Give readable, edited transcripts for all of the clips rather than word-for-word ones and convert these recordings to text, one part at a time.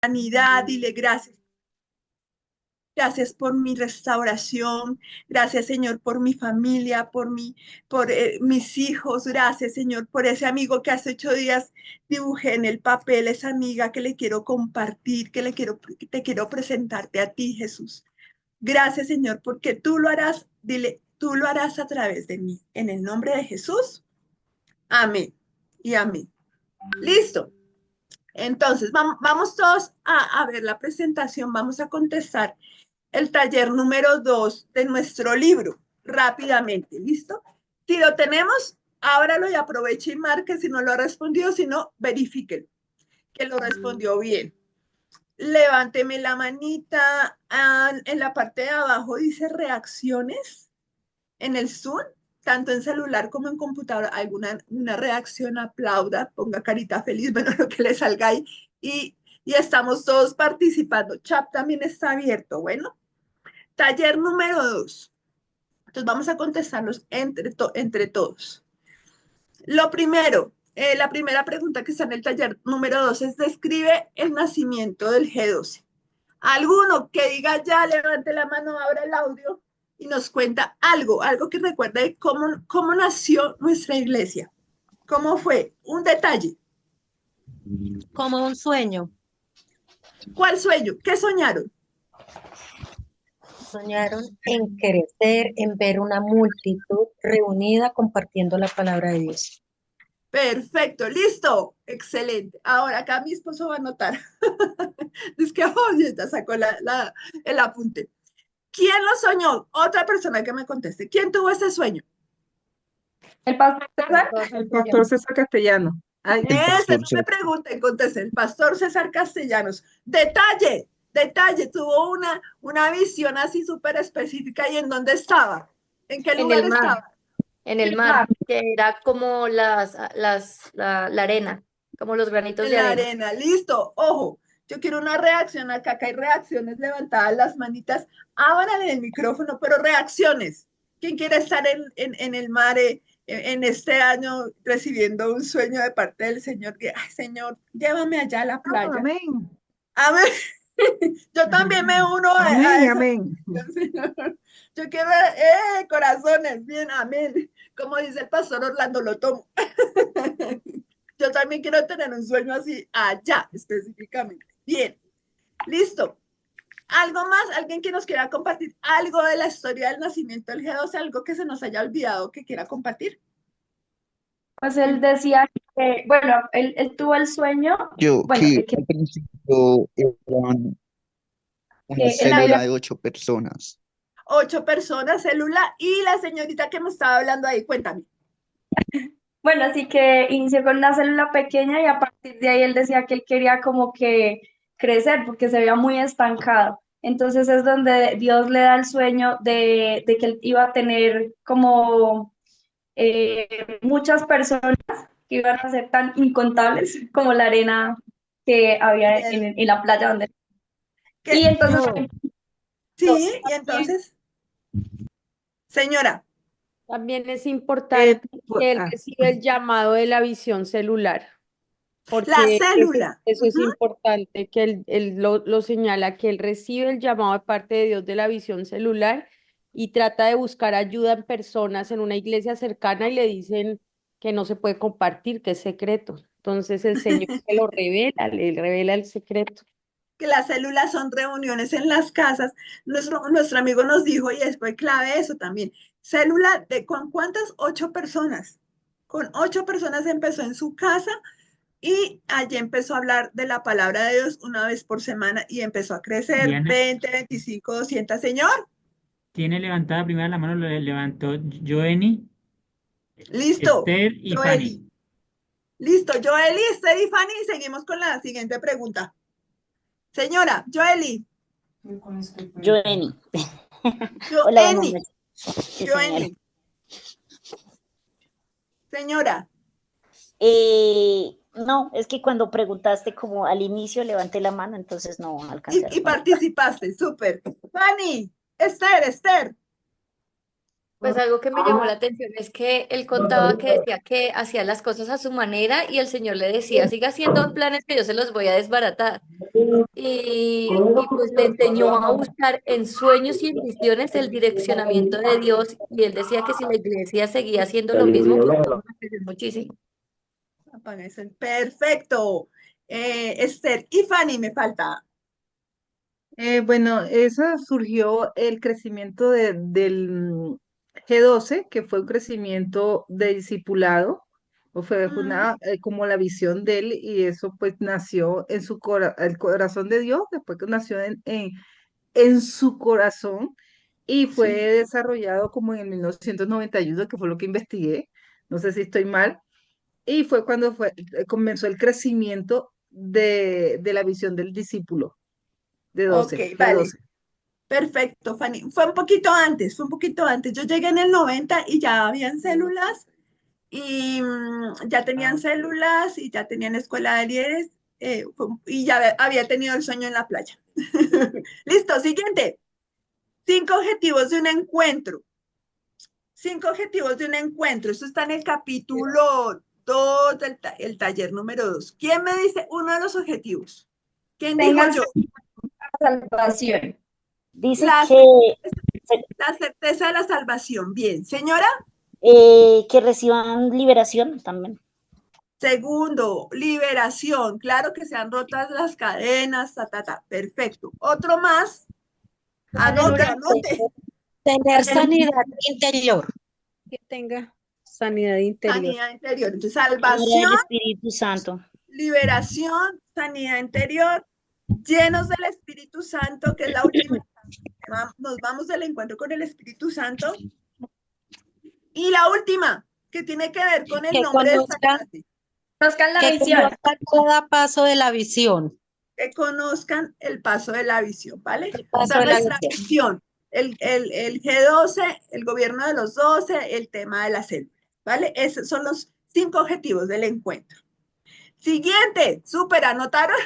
sanidad, dile gracias. Gracias por mi restauración. Gracias, Señor, por mi familia, por mis hijos. Gracias, Señor, por ese amigo que hace 8 días dibujé en el papel, esa amiga que le quiero compartir, que te quiero presentarte a ti, Jesús. Gracias, Señor, porque tú lo harás. Dile, tú lo harás a través de mí. En el nombre de Jesús. Amén y amén. Listo. Entonces, vamos todos a ver la presentación. Vamos a contestar el taller número 2 de nuestro libro rápidamente. ¿Listo? Si lo tenemos, ábralo y aproveche y marque si no lo ha respondido, si no, verifiquen que lo respondió bien. Levánteme la manita. En la parte de abajo dice reacciones en el Zoom, tanto en celular como en computadora. Alguna una reacción, aplauda, ponga carita feliz, bueno, lo que le salga ahí. Y estamos todos participando. Chat también está abierto. Bueno. Taller número 2. Entonces vamos a contestarlos entre todos. Lo primero, la primera pregunta que está en el taller número 2 es describe el nacimiento del G12. Alguno que diga ya, levante la mano, abra el audio y nos cuenta algo que recuerde de cómo nació nuestra iglesia. ¿Cómo fue? Un detalle. Como un sueño. ¿Cuál sueño? ¿Qué soñaron? Soñaron en crecer, en ver una multitud reunida compartiendo la palabra de Dios. Perfecto, listo, excelente. Ahora acá mi esposo va a anotar. Es que, oh, ya sacó el apunte. ¿Quién lo soñó? Otra persona que me conteste. ¿Quién tuvo ese sueño? El pastor César. El pastor César Castellano. Ay, El Ese, pastor no me pregunten, conteste. El pastor César Castellanos. Detalle, tuvo una visión así súper específica. ¿Y en dónde estaba? ¿En qué En lugar el mar, estaba? en el mar, que era como la arena, como los granitos En de la arena. arena, listo. Ojo, yo quiero una reacción acá hay reacciones levantadas las manitas. Abran el micrófono, pero reacciones. ¿Quién quiere estar en el mar en este año recibiendo un sueño de parte del Señor? Ay, Señor, llévame allá a la playa. amén. Amén. Yo también me uno a Amén, esa. amén. Señor. Yo quiero, corazones, bien, amén. Como dice el pastor Orlando, lo tomo. Yo también quiero tener un sueño así allá específicamente. Bien, listo. ¿Algo más? ¿Alguien que nos quiera compartir algo de la historia del nacimiento del G12? ¿Algo que se nos haya olvidado que quiera compartir? Pues él decía que, bueno, él tuvo el sueño, yo bueno, que al principio eran una que en la Biblia, célula de 8 personas. 8 personas, célula, y la señorita que me estaba hablando ahí, cuéntame. bueno, así que inició con una célula pequeña y a partir de ahí él decía que él quería como que crecer porque se veía muy estancado. Entonces es donde Dios le da el sueño de que él iba a tener como muchas personas que iban a ser tan incontables como la arena que había Bien. en la playa donde... Y ¿Qué? entonces, Sí, y entonces, señora, También es importante que él reciba Bueno, el llamado de la visión celular, la porque célula. eso es importante, que él lo señala, que él recibe el llamado de parte de Dios de la visión celular y trata de buscar ayuda en personas en una iglesia cercana y le dicen que no se puede compartir, que es secreto. Entonces el Señor se lo revela, le revela el secreto. Que las células son reuniones en las casas. Nuestro amigo nos dijo, y fue clave eso también, célula ¿con cuántas? 8 personas. Con 8 personas empezó en su casa y allí empezó a hablar de la palabra de Dios una vez por semana y empezó a crecer Diana 20, 25, 200. Señor, tiene levantada primero la mano, lo levantó Joenny, listo, Esther y Fanny. Joeli. Listo, Joeli, Esther y Fanny, y seguimos con la siguiente pregunta. Señora, Joeli, Joenny. Hola, buenas Joeni, noches. Sí, señora. Joeni, señora. No, es que cuando preguntaste como al inicio levanté la mano, entonces no alcancé a Y responder. participaste, súper. Fanny, Esther, Pues algo que me llamó la atención es que él contaba que decía que hacía las cosas a su manera y el Señor le decía, siga haciendo planes que yo se los voy a desbaratar. Y pues le enseñó a buscar en sueños y en visiones el direccionamiento de Dios y él decía que si la iglesia seguía haciendo lo mismo, pues íbamos a crecer muchísimo. Apaga ese. Perfecto. Esther y Fanny, me falta. Bueno, eso surgió el crecimiento del G12, que fue un crecimiento de discipulado, o fue Mm, como la visión de él, y eso pues nació en el corazón de Dios, después que nació en su corazón, y fue sí. desarrollado como en el 1991, que fue lo que investigué, no sé si estoy mal, y fue cuando comenzó el crecimiento de la visión del discípulo de Ok, 12, vale. G12. Perfecto, Fanny. Fue un poquito antes, fue un poquito antes. Yo llegué en el 90 y ya habían células y ya tenían células y ya tenían escuela de líderes y ya había tenido el sueño en la playa. Listo, siguiente. 5 objetivos de un encuentro. 5 objetivos de un encuentro. Esto está en el capítulo 2 el taller número 2. ¿Quién me dice uno de los objetivos? ¿Quién dijo Tengan yo? salvación. Dice La, que, se- la certeza de la salvación. Bien, señora. que reciban liberación también. Segundo, liberación. Claro que se han rotas las cadenas, ta, ta, ta. Perfecto. Otro más. Anote, Aleluya. anote. Tener sanidad interior. Que tenga sanidad interior. Sanidad interior. Entonces, Lleno salvación, del Espíritu Santo. liberación, sanidad interior, llenos del Espíritu Santo, que es la última. Nos vamos del encuentro con el Espíritu Santo. Y la última, que tiene que ver con el Que nombre de esta conozcan, clase. Conozcan la que visión. conozcan cada paso de la visión. Que conozcan el paso de la visión, ¿vale? El O paso sea, de la nuestra visión. visión, el G12, el gobierno de los 12, el tema de la célula, ¿vale? Esos son los 5 objetivos del encuentro. Siguiente, súper, ¿anotaron?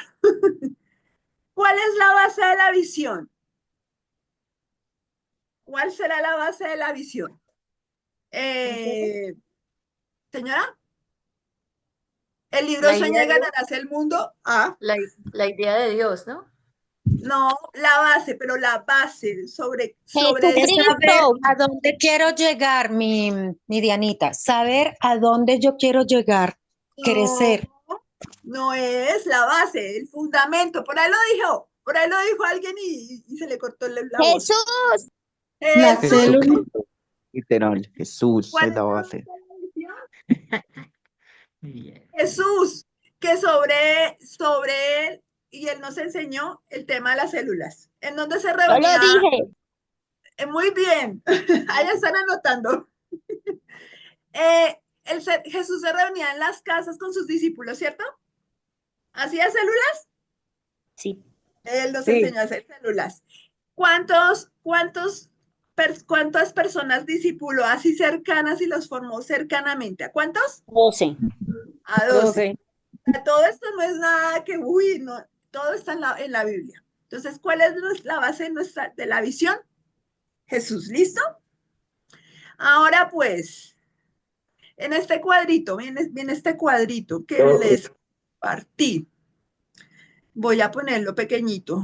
¿Cuál es la base de la visión? ¿Cuál será la base de la visión? Señora, ¿el libro La idea Sueña y de Dios, ganarás el mundo? Ah, la idea de Dios, ¿no? no, la base, pero la base Es saber a dónde quiero llegar, mi Dianita. Saber a dónde yo quiero llegar. no, Crecer. no es la base, el fundamento. Por ahí lo dijo alguien y se le cortó la voz. Jesús. La Jesús, célula. Jesucristo, literal, Jesús ¿cuál es es la la base. base de la visión? Muy bien. Jesús, que sobre él, y él nos enseñó el tema de las células. ¿En dónde se Yo lo reunía? dije. Muy bien, ahí están anotando. Jesús se reunía en las casas con sus discípulos, ¿cierto? ¿Hacía células? Sí. Él nos Sí, enseñó a hacer células. ¿Cuántas personas discipuló así cercanas y los formó cercanamente? ¿A cuántos? 12. A 12. 12. Todo esto no es nada que, no, todo está en la Biblia. Entonces, ¿cuál es la base de la visión? Jesús, ¿listo? Ahora pues, en este cuadrito, viene este cuadrito que les partí. Voy a ponerlo pequeñito.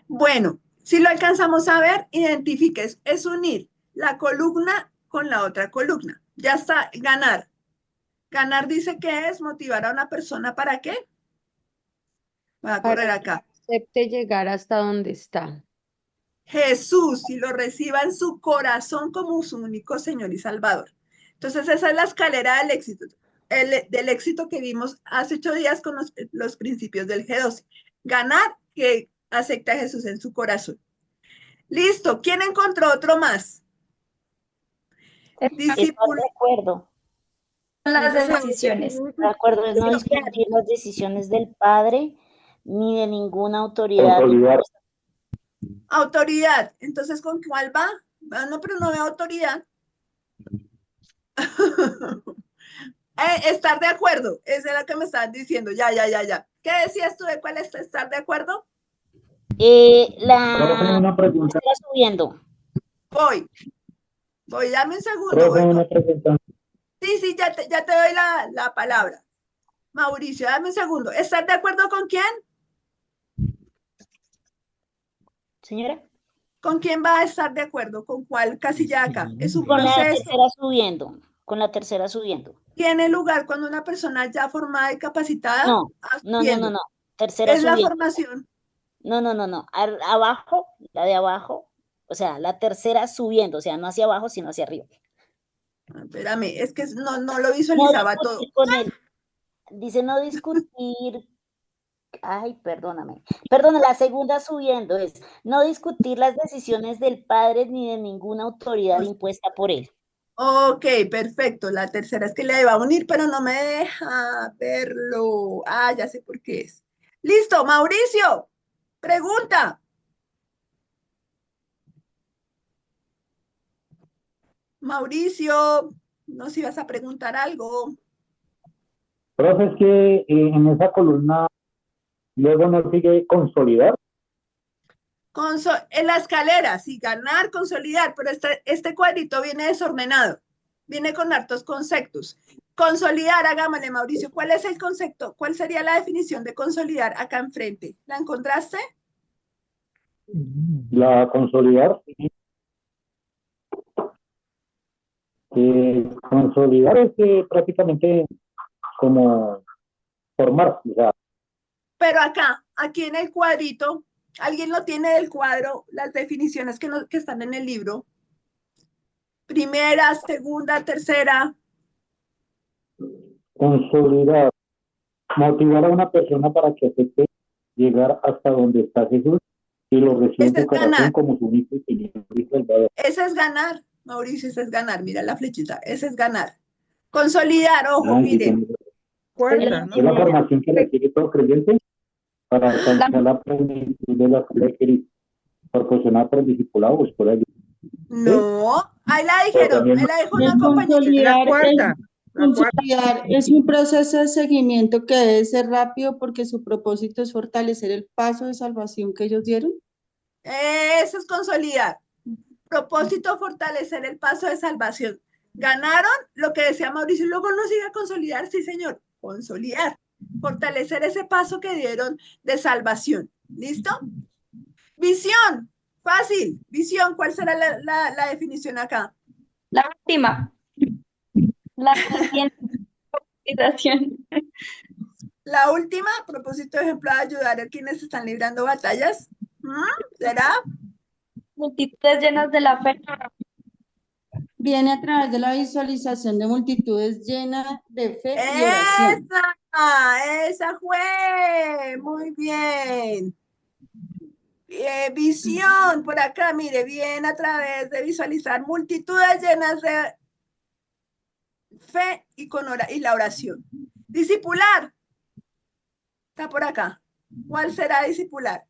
Bueno, si lo alcanzamos a ver, identifiques, es unir la columna con la otra columna. Ya está, ganar. Ganar dice que es motivar a una persona ¿para qué? Voy a Para correr que acá. acepte llegar hasta donde está. Jesús y lo reciba en su corazón como su único Señor y Salvador. Entonces, esa es la escalera del éxito, del éxito que vimos hace 8 días con los principios del G12. Ganar que acepta a Jesús en su corazón. Listo. ¿Quién encontró otro más? Estar Discípulo. de acuerdo. Las Ese decisiones. De acuerdo es no discutir las decisiones del Padre ni de ninguna autoridad. Autoridad. Entonces, ¿con cuál va? Ah, no, pero no veo autoridad. Estar de acuerdo. Esa es la que me estaban diciendo. Ya. ¿Qué decías tú de cuál es estar de acuerdo? Está subiendo. Voy. Voy, dame un segundo. Profe, Voy. una pregunta. Sí, ya te doy la palabra. Mauricio, dame un segundo. ¿Estás de acuerdo con quién? Señora, ¿Con quién va a estar de acuerdo? ¿Con cuál casilla acá? Es un con la proceso. tercera subiendo, con la tercera subiendo. ¿Tiene lugar cuando una persona ya formada y capacitada? No, Subiendo. no, tercera Es la subiendo. formación. No. Abajo, la de abajo, o sea, la tercera subiendo, o sea, no hacia abajo, sino hacia arriba. Espérame, es que no lo No visualizaba todo. discutir con él. Dice no discutir. Ay, perdóname. Perdona, la segunda subiendo es no discutir las decisiones del padre ni de ninguna autoridad impuesta por él. Ok, perfecto. La tercera es que le iba a unir, pero no me deja verlo. Ah, ya sé por qué es. Listo, Mauricio. Pregunta. Mauricio, nos ibas a preguntar algo. Profe, es que en esa columna luego nos sigue consolidar. En la escalera, sí, ganar, consolidar, pero este cuadrito viene desordenado, viene con hartos conceptos. Consolidar, hagámosle, Mauricio, ¿cuál es el concepto? ¿Cuál sería la definición de consolidar acá enfrente? ¿La encontraste? La consolidar, sí. Consolidar es prácticamente como formar, o sea, Pero acá, aquí en el cuadrito, ¿alguien lo tiene del cuadro? Las definiciones que están en el libro. Primera, segunda, tercera. consolidar, motivar a una persona para que acepte llegar hasta donde está Jesús y lo reciba en Ese su es corazón ganar. como su único y Señor y Salvador. Ese es ganar, Mauricio, ese es ganar. Mira la flechita, ese es ganar. Consolidar, ojo, Sí, miren. Cuarta, es la ¿no? formación que requiere todo creyente para alcanzar la plenitud de la fe de Cristo, proporcionada por el discipulado o escuela de No, ahí la dijeron, ahí la dijo una La compañerita. cuarta, la cuarta. Consolidar es un proceso de seguimiento que debe ser rápido porque su propósito es fortalecer el paso de salvación que ellos dieron. Eso es consolidar. Propósito, fortalecer el paso de salvación. Ganaron lo que decía Mauricio, luego no sigue a consolidar, sí señor, consolidar. Fortalecer ese paso que dieron de salvación. ¿Listo? Visión, fácil. Visión, ¿cuál será la definición acá? La última. La concienciación. La última, propósito ejemplo de ayudar a quienes están librando batallas. ¿Será? Multitudes llenas de la fe. Viene a través de la visualización de multitudes llenas de fe y oración. Esa fue. Muy bien. Visión, por acá, mire, viene a través de visualizar multitudes llenas de fe y la oración. Discipular. Está por acá. ¿Cuál será discipular?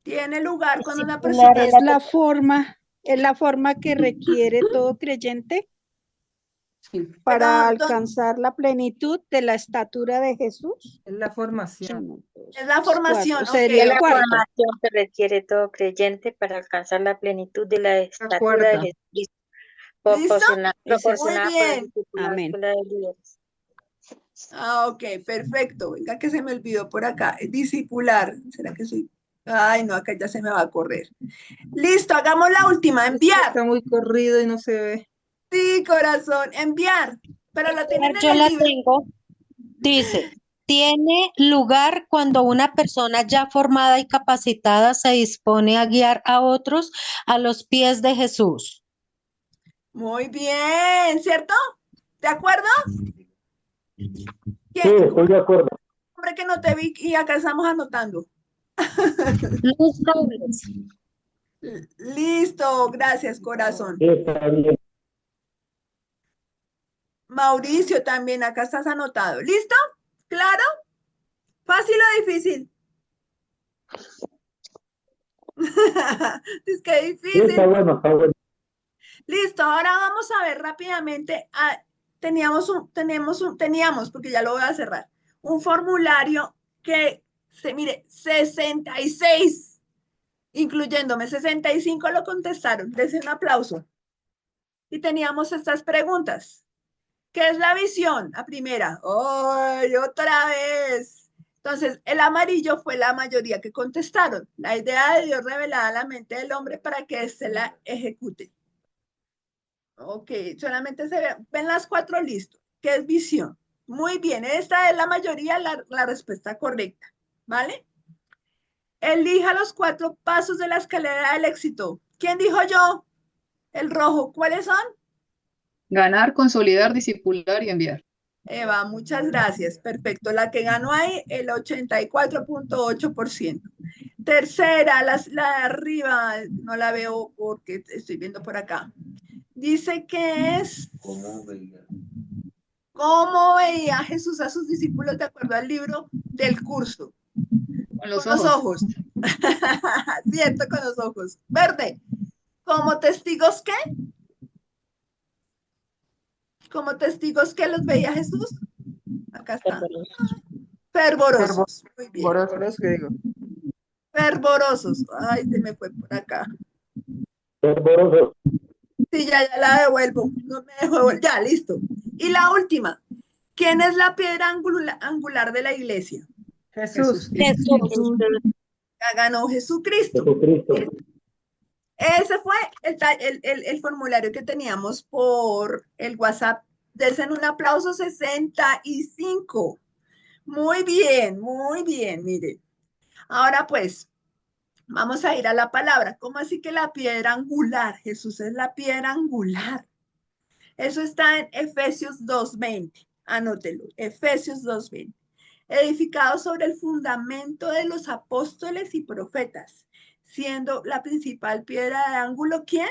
Tiene lugar cuando una persona Es la forma que requiere todo creyente para alcanzar la plenitud de la estatura de Jesús. Es la formación. Es la formación. Sería Es el la cuarto. formación que requiere todo creyente para alcanzar la plenitud de la estatura cuarta. de Jesucristo, ¿Listo? proporcionada Muy por el bien. discipulado Amén. escuela de líderes. Ok, perfecto. Venga que se me olvidó por acá. Discipular. ¿Será que soy? Ay, no, acá ya se me va a correr. Listo, hagamos la última. Enviar. Está muy corrido y no se ve. Sí, corazón, enviar. Pero lo tienen Yo en el la libro. tengo. Dice, tiene lugar cuando una persona ya formada y capacitada se dispone a guiar a otros a los pies de Jesús. Muy bien, ¿cierto? ¿De acuerdo? Sí, estoy de acuerdo. Hombre, que no te vi y acá estamos anotando. Luz Robles. Listo, gracias, corazón. Sí, está bien. Mauricio también, acá estás anotado. ¿Listo? ¿Claro? ¿Fácil o difícil? Es que Sí, difícil. está bueno, está bueno. Listo, ahora vamos a ver rápidamente. Teníamos, porque ya lo voy a cerrar, un formulario que, mire, 66 incluyéndome. 65 lo contestaron. Dense un aplauso. Y teníamos estas preguntas. ¿Qué es la visión? La primera. ¡Ay, otra vez! Entonces, el amarillo fue la mayoría que contestaron. La idea de Dios revelada a la mente del hombre para que éste la ejecute. Ok, solamente ven las 4 listos. ¿Qué es visión? Muy bien, esta es la mayoría, la respuesta correcta. ¿Vale? Elija los 4 pasos de la escalera del éxito. ¿Quién dijo yo? El rojo. ¿Cuáles son? Ganar, consolidar, discipular y enviar. Eva, muchas gracias. Perfecto. La que ganó ahí, el 84.8%. Tercera, la de arriba, no la veo porque estoy viendo por acá. Dice que es... ¿Cómo veía Jesús a sus discípulos de acuerdo al libro del curso? Con los Con los ojos. ojos. Cierto, con los ojos. Verde. ¿Como testigos qué? ¿Como testigos que los veía Jesús? Acá está. Fervorosos. Muy bien. Fervorosos. Ay, se me fue por acá. Fervorosos. Sí, ya la devuelvo. No me dejo. Ya, listo. Y la última. ¿Quién es la piedra angular de la iglesia? Jesús. Jesús. Ya ganó Jesucristo. Jesucristo. Ese fue el formulario que teníamos por el WhatsApp. Dense un aplauso. 65. Muy bien, miren. Ahora pues, vamos a ir a la palabra. ¿Cómo así que la piedra angular? Jesús es la piedra angular. Eso está en Efesios 2:20. Anótelo. Efesios 2:20. Edificado sobre el fundamento de los apóstoles y profetas, siendo la principal piedra de ángulo, ¿quién?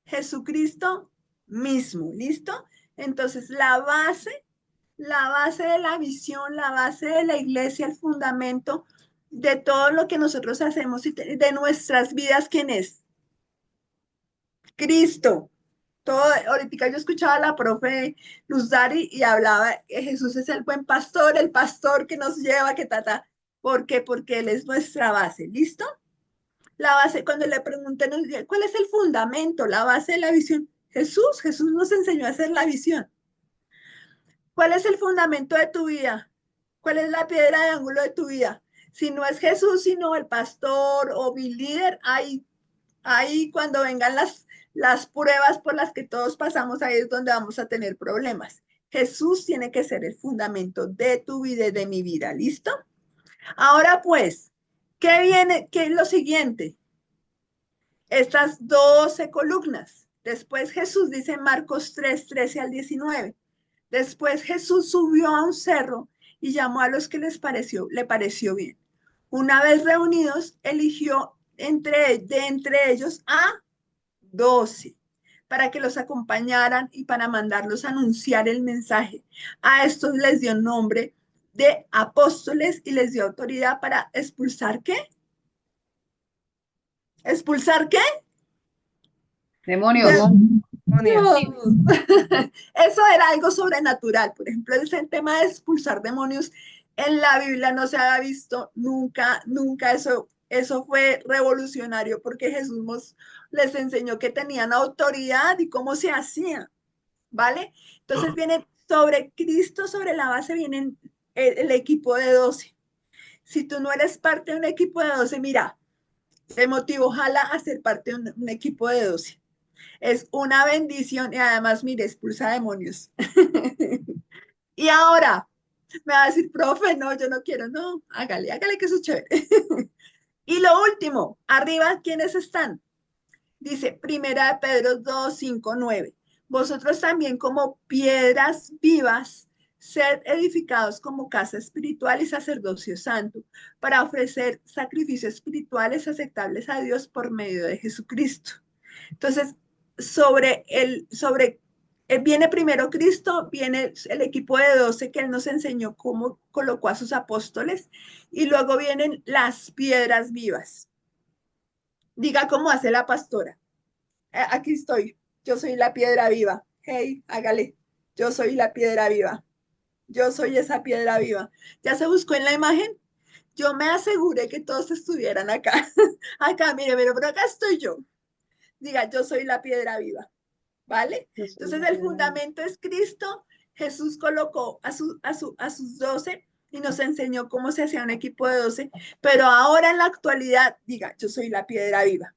Jesucristo mismo. ¿Listo? Entonces, la base de la visión, la base de la iglesia, el fundamento de todo lo que nosotros hacemos y de nuestras vidas, ¿quién es? Cristo. Ahorita yo escuchaba a la profe Luz Dari y hablaba que Jesús es el buen pastor, el pastor que nos lleva, que tata. ¿Por qué? Porque Él es nuestra base. ¿Listo? La base, cuando le pregunté, ¿cuál es el fundamento, la base de la visión? Jesús nos enseñó a hacer la visión. ¿Cuál es el fundamento de tu vida? ¿Cuál es la piedra de ángulo de tu vida? Si no es Jesús, sino el pastor o mi líder, ahí cuando vengan las pruebas por las que todos pasamos, ahí es donde vamos a tener problemas. Jesús tiene que ser el fundamento de tu vida y de mi vida. ¿Listo? Ahora pues, ¿qué viene? ¿Qué es lo siguiente? Estas 12 columnas. Después Jesús dice en Marcos 3:13-19. Después Jesús subió a un cerro y llamó a los que le pareció bien. Una vez reunidos, eligió de entre ellos a 12 para que los acompañaran y para mandarlos a anunciar el mensaje. A estos les dio nombre de apóstoles y les dio autoridad para expulsar ¿qué? ¿Expulsar qué? Demonios. Eso era algo sobrenatural. Por ejemplo, el tema de expulsar demonios en la Biblia no se había visto nunca. Eso fue revolucionario porque Jesús les enseñó que tenían autoridad y cómo se hacía, ¿vale? Entonces vienen sobre Cristo, sobre la base vienen el equipo de 12. Si tú no eres parte de un equipo de 12, mira, te motivo, ojalá a ser parte de un equipo de 12. Es una bendición y además, mire, expulsa demonios. Y ahora, me va a decir, profe, no, yo no quiero, no, hágale que eso es chévere. Y lo último, arriba, ¿quiénes están? Dice, Primera de Pedro 2:5-9. Vosotros también como piedras vivas, sed edificados como casa espiritual y sacerdocio santo, para ofrecer sacrificios espirituales aceptables a Dios por medio de Jesucristo. Entonces, viene primero Cristo, viene el equipo de 12 que Él nos enseñó cómo colocó a sus apóstoles, y luego vienen las piedras vivas. Diga cómo hace la pastora. Aquí estoy, yo soy la piedra viva. Hey, hágale, yo soy la piedra viva. Yo soy esa piedra viva. ¿Ya se buscó en la imagen? yo me aseguré que todos estuvieran acá. Acá, mire, pero acá estoy yo. Diga, yo soy la piedra viva, ¿vale? Entonces el fundamento es Cristo. Jesús colocó a sus 12 y nos enseñó cómo se hacía un equipo de 12, pero ahora en la actualidad, diga, yo soy la piedra viva.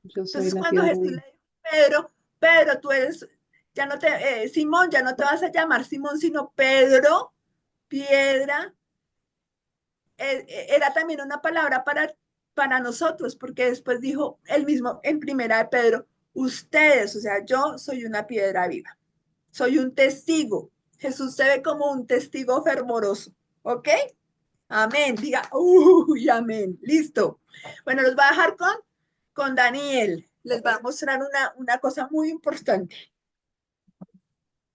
Yo soy Entonces la cuando piedra Jesús viva. le dijo, Pedro, tú eres, ya no te, Simón, ya no te vas a llamar Simón, sino Pedro, piedra, era también una palabra para nosotros, porque después dijo el mismo en primera de Pedro, ustedes, o sea, yo soy una piedra viva, soy un testigo. Jesús se ve como un testigo fervoroso, ¿ok? Amén, diga, uy, amén, listo. Bueno, los voy a dejar con Daniel, les va a mostrar una cosa muy importante.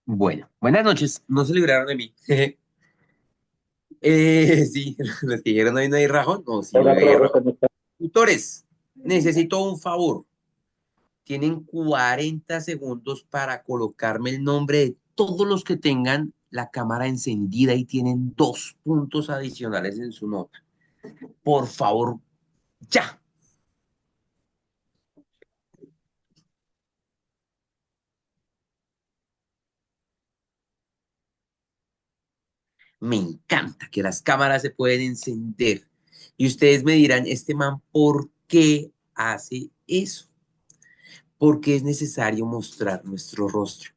Bueno, buenas noches. No se libraron de mí. Sí, los que dijeron hoy no hay rajón. No, sí, Hola, hoy hay profe, rajón. ¿cómo está? Tutores, necesito un favor. Tienen 40 segundos para colocarme el nombre de todos los que tengan la cámara encendida y tienen 2 puntos adicionales en su nota. Por favor, ya. Me encanta que las cámaras se pueden encender. Y ustedes me dirán, este man, ¿por qué hace eso? Porque es necesario mostrar nuestro rostro,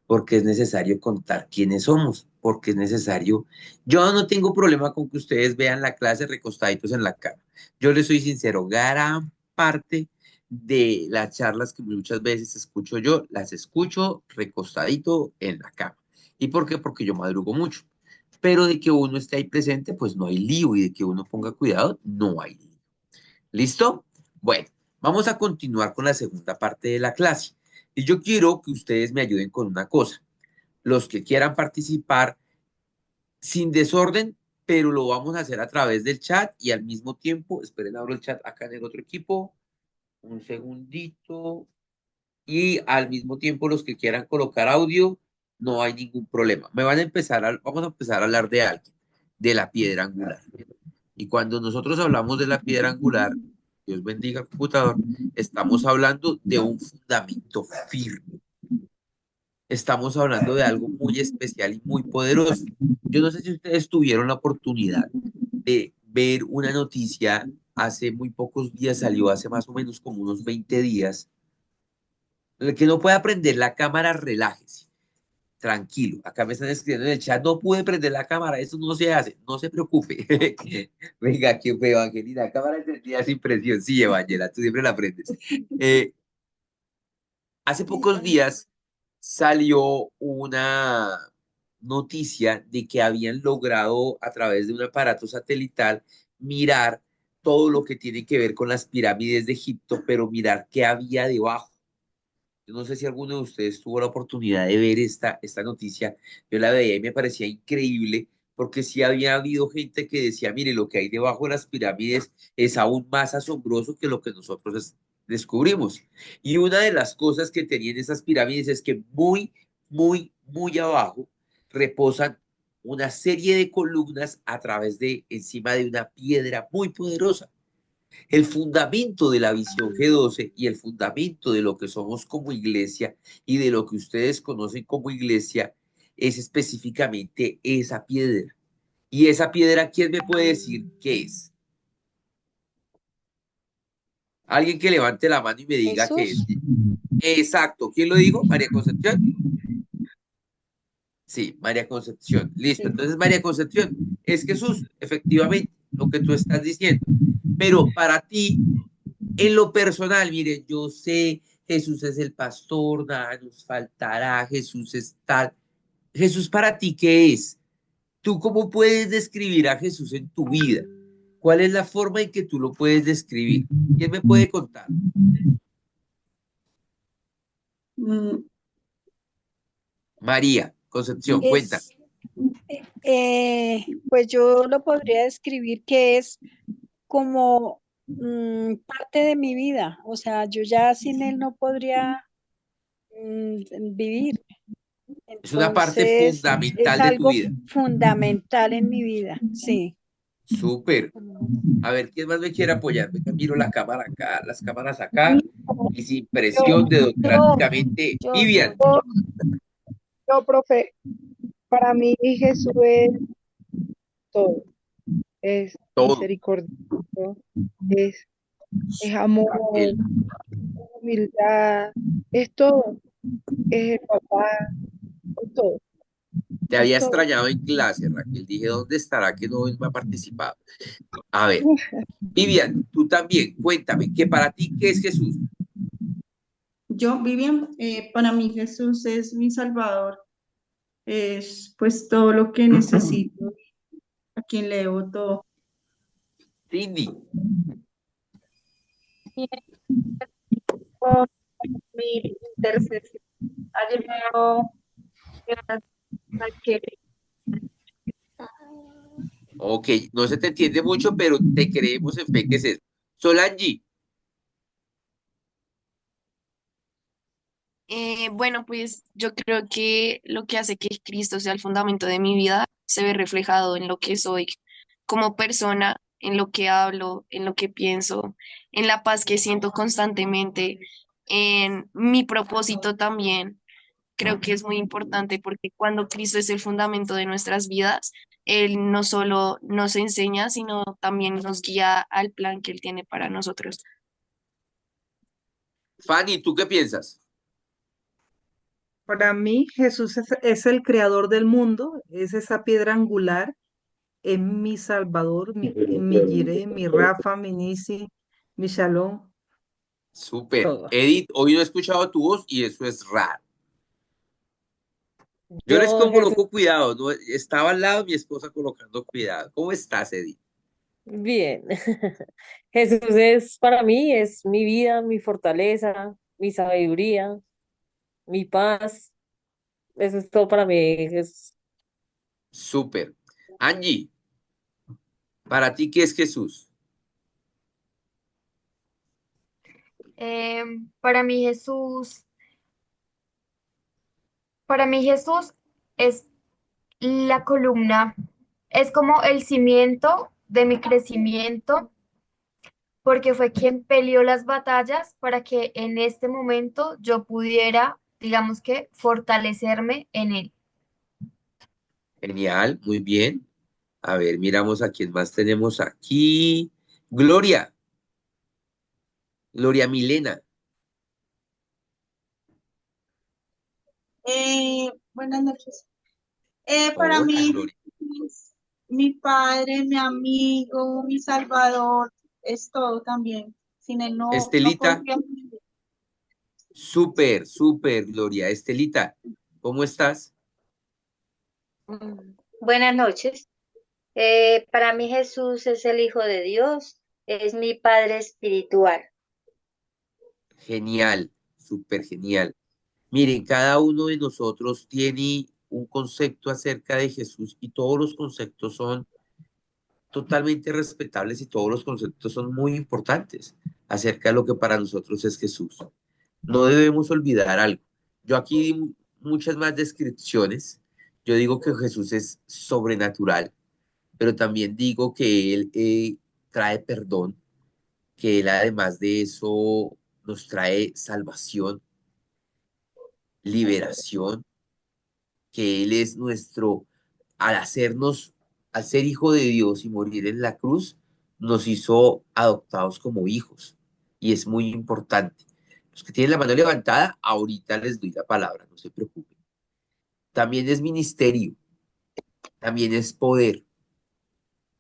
porque es necesario contar quiénes somos, porque es necesario. Yo no tengo problema con que ustedes vean la clase recostaditos en la cama. Yo les soy sincero, gran parte de las charlas que muchas veces escucho yo, las escucho recostadito en la cama. ¿Y por qué? Porque yo madrugo mucho. Pero de que uno esté ahí presente, pues no hay lío, y de que uno ponga cuidado, no hay lío. ¿Listo? Bueno, vamos a continuar con la segunda parte de la clase. Y yo quiero que ustedes me ayuden con una cosa. Los que quieran participar sin desorden, pero lo vamos a hacer a través del chat y al mismo tiempo, esperen, abro el chat acá en el otro equipo, un segundito, y al mismo tiempo los que quieran colocar audio, no hay ningún problema. Vamos a empezar a hablar de algo, de la piedra angular. Y cuando nosotros hablamos de la piedra angular, Dios bendiga al computador, estamos hablando de un fundamento firme. Estamos hablando de algo muy especial y muy poderoso. Yo no sé si ustedes tuvieron la oportunidad de ver una noticia hace muy pocos días, salió hace más o menos como unos 20 días. El que no puede aprender la cámara, relájese. Tranquilo, acá me están escribiendo en el chat, no pude prender la cámara, eso no se hace, no se preocupe. Venga, qué feo, Angelina, cámara encendida sin presión. Sí, Evangela, tú siempre la prendes. Hace pocos días salió una noticia de que habían logrado a través de un aparato satelital mirar todo lo que tiene que ver con las pirámides de Egipto, pero mirar qué había debajo. Yo no sé si alguno de ustedes tuvo la oportunidad de ver esta noticia. Yo la veía y me parecía increíble porque sí había habido gente que decía, mire, lo que hay debajo de las pirámides es aún más asombroso que lo que nosotros descubrimos. Y una de las cosas que tenían esas pirámides es que muy, muy, muy abajo reposan una serie de columnas a través de, encima de una piedra muy poderosa. El fundamento de la visión G12 y el fundamento de lo que somos como iglesia y de lo que ustedes conocen como iglesia es específicamente esa piedra. Y esa piedra, ¿quién me puede decir qué es? Alguien que levante la mano y me diga qué es. Jesús. Exacto. ¿Quién lo dijo? ¿María Concepción? Sí, María Concepción. Listo. Sí. Entonces, María Concepción, es Jesús, efectivamente, lo que tú estás diciendo. Pero para ti, en lo personal, mire, yo sé, Jesús es el pastor, nada nos faltará, Jesús es tal. Jesús para ti, ¿qué es? ¿Tú cómo puedes describir a Jesús en tu vida? ¿Cuál es la forma en que tú lo puedes describir? ¿Quién me puede contar? Mm, María Concepción, cuenta. Pues yo lo podría describir que es como parte de mi vida. O sea, yo ya sin él no podría vivir. Es una parte Entonces, es fundamental de tu algo vida. fundamental en mi vida, sí. Súper. A ver, ¿quién más me quiere apoyar? Venga, miro la cámara acá, las cámaras acá, y sin presión democráticamente. Vivian, Yo, profe, para mí Jesús es todo, es todo. misericordioso, es amor, El, humildad, es todo, es el papá, es todo, te es había todo. extrañado en clase, Raquel. Dije, ¿dónde estará que no me ha participado? A ver, Vivian, tú también, cuéntame, que para ti, ¿qué es Jesús? Yo, Vivian, para mí Jesús es mi Salvador, es pues todo lo que necesito, a quien le debo todo. Cindy, Por mi intercesión ha llegado a que ok, no se te entiende mucho, pero te creemos en fe que es eso. Solange, Bueno, pues yo creo que lo que hace que Cristo sea el fundamento de mi vida se ve reflejado en lo que soy como persona, en lo que hablo, en lo que pienso, en la paz que siento constantemente, en mi propósito también. Creo que es muy importante porque cuando Cristo es el fundamento de nuestras vidas, Él no solo nos enseña, sino también nos guía al plan que Él tiene para nosotros. Fanny, ¿tú qué piensas? Para mí, Jesús es el creador del mundo, es esa piedra angular, es mi Salvador, mi Jireh, mi Rafa, mi Nisi, mi Shalom, Súper. todo. Edith, hoy no he escuchado tu voz y eso es raro. Yo les Yo, Jesús, coloco cuidado, ¿no? Estaba al lado de mi esposa colocando cuidado. ¿Cómo estás, Edith? bien. Jesús es para mí, es mi vida, mi fortaleza, mi sabiduría, mi paz. Eso es todo para mí, Jesús. Súper. Angie, ¿para ti qué es Jesús? Para mí para mí Jesús es la columna, es como el cimiento de mi crecimiento, porque fue quien peleó las batallas para que en este momento yo pudiera, digamos que, fortalecerme en él. Genial, muy bien. A ver, miramos a quién más tenemos aquí. Gloria, Gloria Milena. Buenas noches. Para Hola, mí, Gloria. es mi padre, mi amigo, mi salvador, es todo también. Sin él no Estelita, podría. súper, súper, Gloria. Estelita, ¿cómo estás? Buenas noches. Para mí Jesús es el Hijo de Dios, es mi Padre espiritual. Genial, súper genial. Miren, cada uno de nosotros tiene un concepto acerca de Jesús y todos los conceptos son totalmente respetables y todos los conceptos son muy importantes acerca de lo que para nosotros es Jesús. No debemos olvidar algo. Yo aquí di muchas más descripciones. Yo digo que Jesús es sobrenatural, pero también digo que Él trae perdón, que Él además de eso nos trae salvación, liberación, que Él es nuestro, al hacernos, al ser hijo de Dios y morir en la cruz, nos hizo adoptados como hijos. Y es muy importante. Los que tienen la mano levantada, ahorita les doy la palabra, no se preocupen. También es ministerio, también es poder.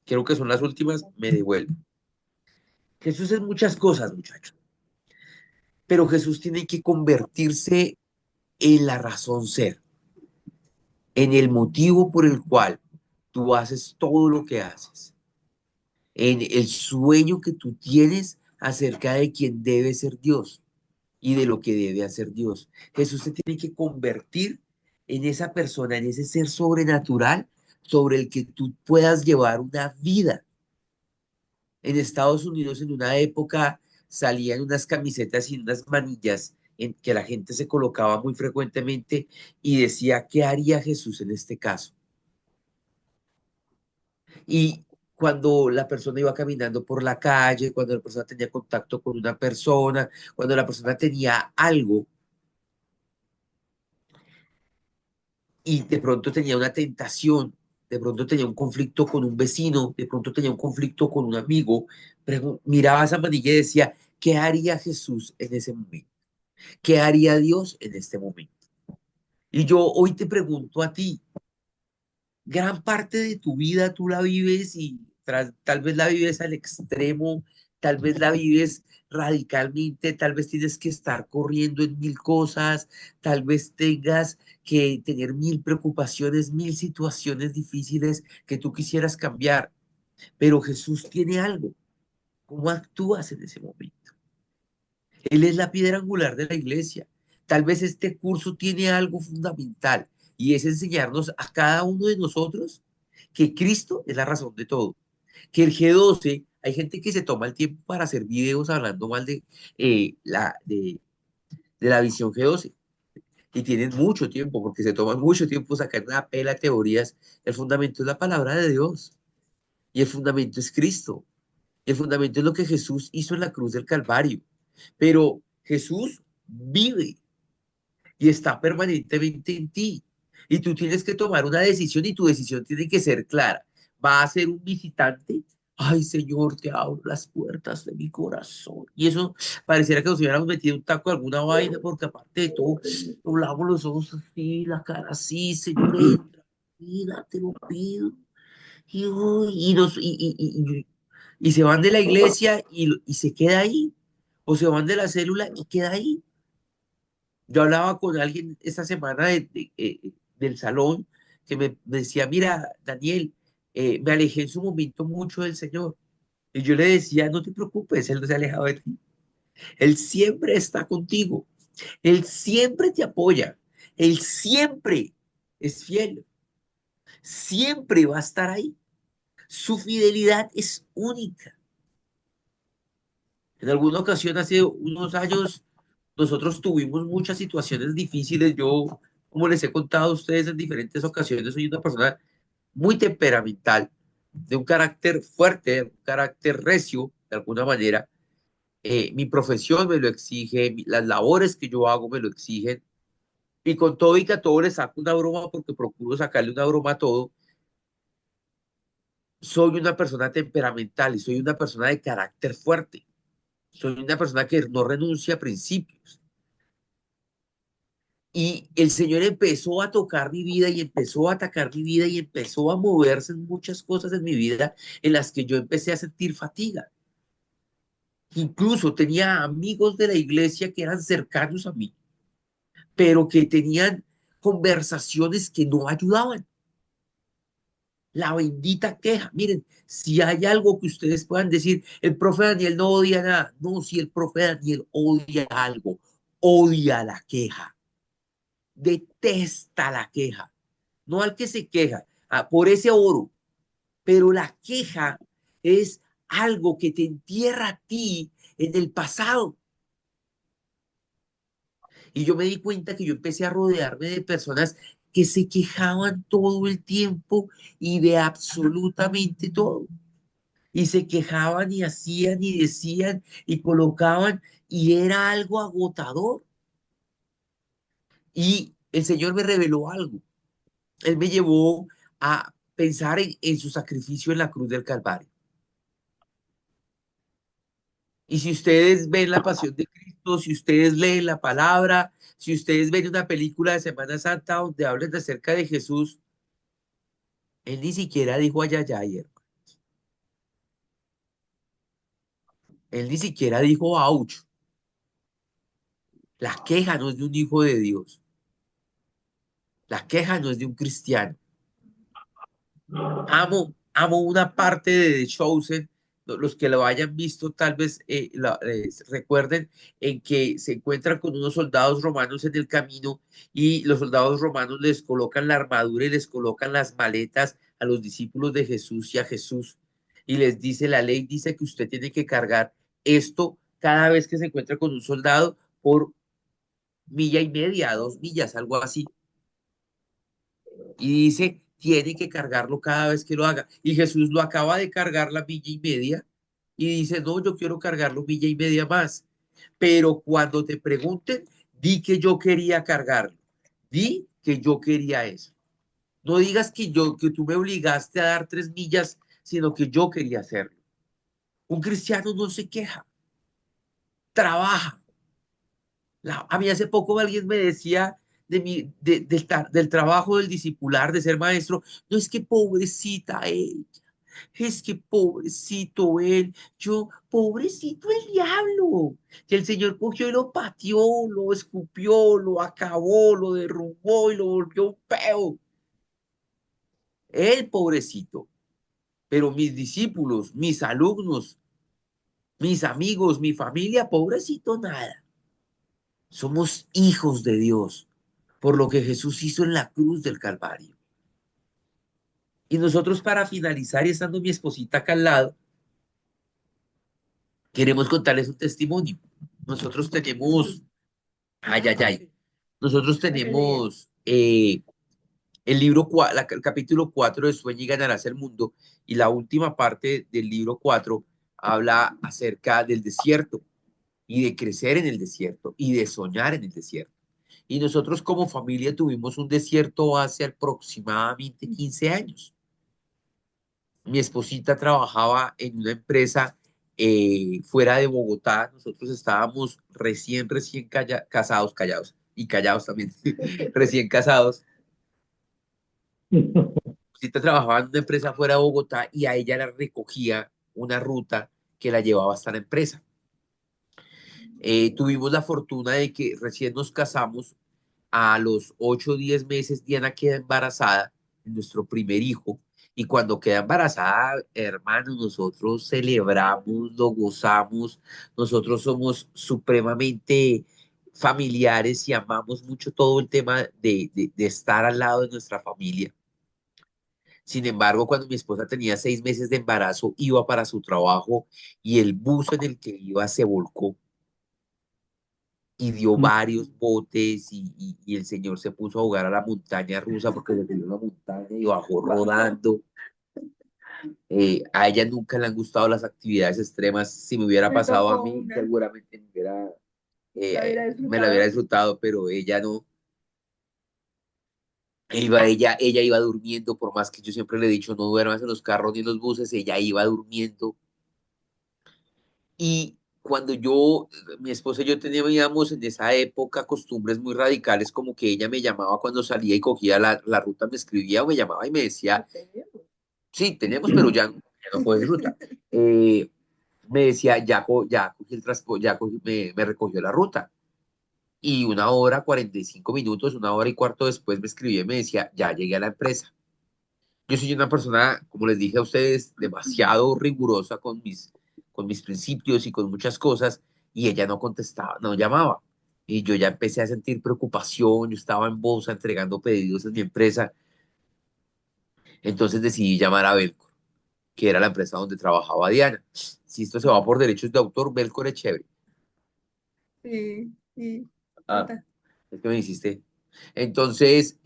Creo que son las últimas, me devuelvo. Jesús es muchas cosas, muchachos. Pero Jesús tiene que convertirse en la razón ser, en el motivo por el cual tú haces todo lo que haces, en el sueño que tú tienes acerca de quién debe ser Dios y de lo que debe hacer Dios. Jesús se tiene que convertir en esa persona, en ese ser sobrenatural sobre el que tú puedas llevar una vida. En Estados Unidos, en una época, salían unas camisetas y unas manillas en que la gente se colocaba muy frecuentemente y decía, ¿qué haría Jesús en este caso? Y cuando la persona iba caminando por la calle, cuando la persona tenía contacto con una persona, cuando la persona tenía algo y de pronto tenía una tentación, de pronto tenía un conflicto con un vecino, de pronto tenía un conflicto con un amigo, miraba esa manilla y decía, ¿qué haría Jesús en ese momento? ¿Qué haría Dios en este momento? Y yo hoy te pregunto a ti, gran parte de tu vida tú la vives y tal vez la vives al extremo, tal vez la vives radicalmente, tal vez tienes que estar corriendo en mil cosas, tal vez tengas que tener mil preocupaciones, mil situaciones difíciles que tú quisieras cambiar, pero Jesús tiene algo. ¿Cómo actúas en ese momento? Él es la piedra angular de la iglesia. Tal vez este curso tiene algo fundamental y es enseñarnos a cada uno de nosotros que Cristo es la razón de todo. Que el G12, hay gente que se toma el tiempo para hacer videos hablando mal de la visión G12 y tienen mucho tiempo porque se toman mucho tiempo sacar una pela de teorías. El fundamento es la palabra de Dios y el fundamento es Cristo. El fundamento es lo que Jesús hizo en la cruz del Calvario. Pero Jesús vive y está permanentemente en ti. Y tú tienes que tomar una decisión y tu decisión tiene que ser clara. ¿Va a ser un visitante? Ay, Señor, te abro las puertas de mi corazón. Y eso pareciera que nos hubiéramos metido un taco de alguna vaina, porque aparte de todo, doblamos los ojos así, la cara así, Señor, entra, mira, te lo pido. Y, uy, y se van de la iglesia y se queda ahí. O se van de la célula y queda ahí. Yo hablaba con alguien esta semana del salón que me decía, mira, Daniel, me alejé en su momento mucho del Señor. Y yo le decía, no te preocupes, Él no se ha alejado de ti. Él siempre está contigo. Él siempre te apoya. Él siempre es fiel. Siempre va a estar ahí. Su fidelidad es única. En alguna ocasión, hace unos años, nosotros tuvimos muchas situaciones difíciles. Yo, como les he contado a ustedes en diferentes ocasiones, soy una persona muy temperamental, de un carácter fuerte, de un carácter recio, de alguna manera. Mi profesión me lo exige, las labores que yo hago me lo exigen. Y con todo y que a todo le saco una broma porque procuro sacarle una broma a todo, soy una persona temperamental y soy una persona de carácter fuerte. Soy una persona que no renuncia a principios. Y el Señor empezó a tocar mi vida y empezó a atacar mi vida y empezó a moverse en muchas cosas en mi vida en las que yo empecé a sentir fatiga. Incluso tenía amigos de la iglesia que eran cercanos a mí, pero que tenían conversaciones que no ayudaban. La bendita queja. Miren, si hay algo que ustedes puedan decir, el profe Daniel no odia nada. No, si el profe Daniel odia algo, odia la queja. Detesta la queja, no al que se queja, por ese oro, pero la queja es algo que te entierra a ti en el pasado. Y yo me di cuenta que yo empecé a rodearme de personas que se quejaban todo el tiempo y de absolutamente todo. Y se quejaban y hacían y decían y colocaban y era algo agotador. Y el Señor me reveló algo. Él me llevó a pensar en su sacrificio en la cruz del Calvario. Y si ustedes ven la pasión de Cristo, si ustedes leen la palabra, si ustedes ven una película de Semana Santa donde hablan acerca de Jesús, él ni siquiera dijo ayayay, hermano. Él ni siquiera dijo ouch. La queja no es de un hijo de Dios. La queja no es de un cristiano. Amo una parte de The Chosen. Los que lo hayan visto tal vez recuerden en que se encuentran con unos soldados romanos en el camino y los soldados romanos les colocan la armadura y les colocan las maletas a los discípulos de Jesús y a Jesús. Y les dice, la ley dice que usted tiene que cargar esto cada vez que se encuentra con un soldado por milla y media, 2 millas, algo así. Y dice, tiene que cargarlo cada vez que lo haga. Y Jesús lo acaba de cargar la milla y media y dice, no, yo quiero cargarlo milla y media más. Pero cuando te pregunten, di que yo quería cargarlo. Di que yo quería eso. No digas que tú me obligaste a dar 3 millas, sino que yo quería hacerlo. Un cristiano no se queja, trabaja. A mí hace poco alguien me decía del trabajo del discipular, de ser maestro, no es que pobrecita ella, es que pobrecito él, pobrecito el diablo. Que el Señor cogió y lo pateó, lo escupió, lo acabó, lo derrumbó y lo volvió un peo. Él, pobrecito. Pero mis discípulos, mis alumnos, mis amigos, mi familia, pobrecito nada. Somos hijos de Dios por lo que Jesús hizo en la cruz del Calvario. Y nosotros, para finalizar, y estando mi esposita acá al lado, queremos contarles un testimonio. Nosotros tenemos, nosotros tenemos el libro, el capítulo 4 de Sueña y ganarás el mundo, y la última parte del libro 4 habla acerca del desierto y de crecer en el desierto y de soñar en el desierto. Y nosotros como familia tuvimos un desierto hace aproximadamente 15 años. Mi esposita trabajaba en una empresa fuera de Bogotá. Nosotros estábamos recién casados, callados, y callados también, recién casados. Mi esposita trabajaba en una empresa fuera de Bogotá y a ella la recogía una ruta que la llevaba hasta la empresa. Tuvimos la fortuna de que recién nos casamos. A los 8 o 10 meses, Diana queda embarazada de nuestro primer hijo. Y cuando queda embarazada, hermanos, nosotros celebramos, lo gozamos. Nosotros somos supremamente familiares y amamos mucho todo el tema de estar al lado de nuestra familia. Sin embargo, cuando mi esposa tenía 6 meses de embarazo, iba para su trabajo y el bus en el que iba se volcó y dio varios botes y el señor se puso a jugar a la montaña rusa porque le dio la montaña y bajó rodando. A ella nunca le han gustado las actividades extremas. Si me hubiera pasado a mí, seguramente me la hubiera disfrutado, pero ella no. Ella iba durmiendo, por más que yo siempre le he dicho, no duermas en los carros ni en los buses, ella iba durmiendo. Y cuando mi esposa y yo teníamos en esa época costumbres muy radicales, como que ella me llamaba cuando salía y cogía la ruta, me escribía o me llamaba y me decía, sí, tenemos, pero ya no coges ruta. Me decía, ya cogí el transporte, me recogió la ruta. Y 1 hora, 45 minutos, 1 hora y cuarto después me escribía y me decía, ya llegué a la empresa. Yo soy una persona, como les dije a ustedes, demasiado rigurosa con mis principios y con muchas cosas, y ella no contestaba, no llamaba. Y yo ya empecé a sentir preocupación, yo estaba en Bosa entregando pedidos en mi empresa, entonces decidí llamar a Belcor, que era la empresa donde trabajaba Diana. Si esto se va por derechos de autor, Belcor es chévere. Sí. Es que me hiciste. Entonces,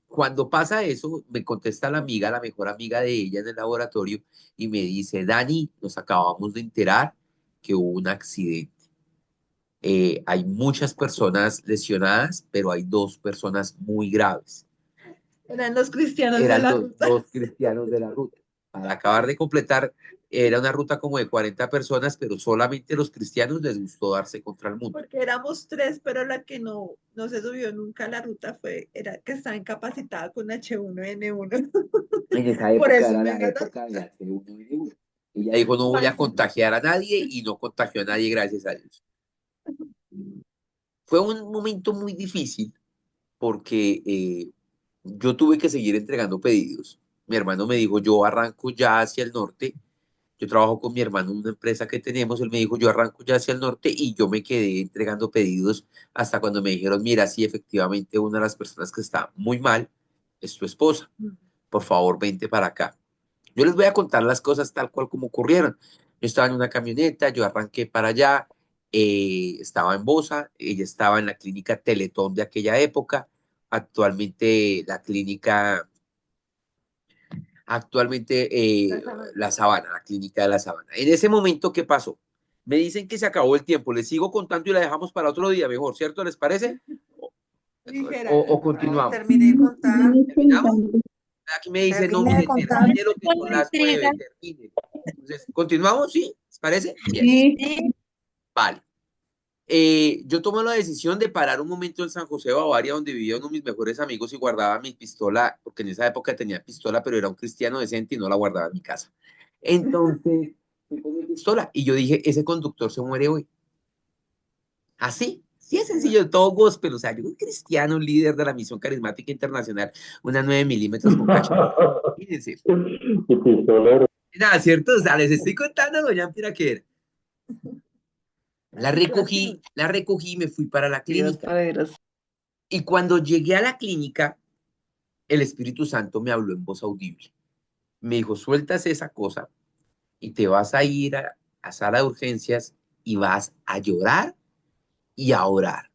cuando pasa eso, me contesta la amiga, la mejor amiga de ella en el laboratorio, y me dice, Dani, nos acabamos de enterar que hubo un accidente. Hay muchas personas lesionadas, pero hay 2 personas muy graves. Eran los cristianos Eran de la los ruta. 2 cristianos de la ruta. Para acabar de completar, era una ruta como de 40 personas, pero solamente los cristianos les gustó darse contra el mundo. Porque éramos 3, pero la que no se subió nunca a la ruta era que estaba incapacitada con H1N1. En esa época era la época de H1N1. Ella dijo, no voy a contagiar a nadie y no contagió a nadie, gracias a Dios. Fue un momento muy difícil porque yo tuve que seguir entregando pedidos. Mi hermano me dijo, yo arranco ya hacia el norte. Yo trabajo con mi hermano en una empresa que tenemos. Él me dijo, yo arranco ya hacia el norte y yo me quedé entregando pedidos hasta cuando me dijeron, mira, sí, efectivamente, una de las personas que está muy mal es tu esposa. Por favor, vente para acá. Yo les voy a contar las cosas tal cual como ocurrieron. Yo estaba en una camioneta, yo arranqué para allá, estaba en Bosa, ella estaba en la clínica Teletón de aquella época. Actualmente la clínica Actualmente La Sabana, la clínica de La Sabana. En ese momento, ¿qué pasó? Me dicen que se acabó el tiempo. Les sigo contando y la dejamos para otro día mejor, ¿cierto? ¿Les parece? O continuamos. Terminé de contar. ¿Terminamos? Aquí me dicen, no, Terminé de mire, contar. termine lo que son las 9, termine. Entonces, ¿continuamos? ¿Sí? ¿Les parece? Bien. Sí. Vale. Yo tomé la decisión de parar un momento en San José de Bavaria, donde vivía uno de mis mejores amigos y guardaba mi pistola, porque en esa época tenía pistola, pero era un cristiano decente y no la guardaba en mi casa. Entonces, fui con mi pistola y yo dije, ese conductor se muere hoy. Así, sí es sencillo, todo gospel, o sea, yo un cristiano, un líder de la Misión Carismática Internacional, una 9 milímetros con cacho. Fíjense. Y pistolero. Nada, ¿cierto? O sea, les estoy contando lo ya mira que era. La recogí y me fui para la clínica. Y cuando llegué a la clínica, el Espíritu Santo me habló en voz audible. Me dijo, sueltas esa cosa y te vas a ir a sala de urgencias y vas a llorar y a orar.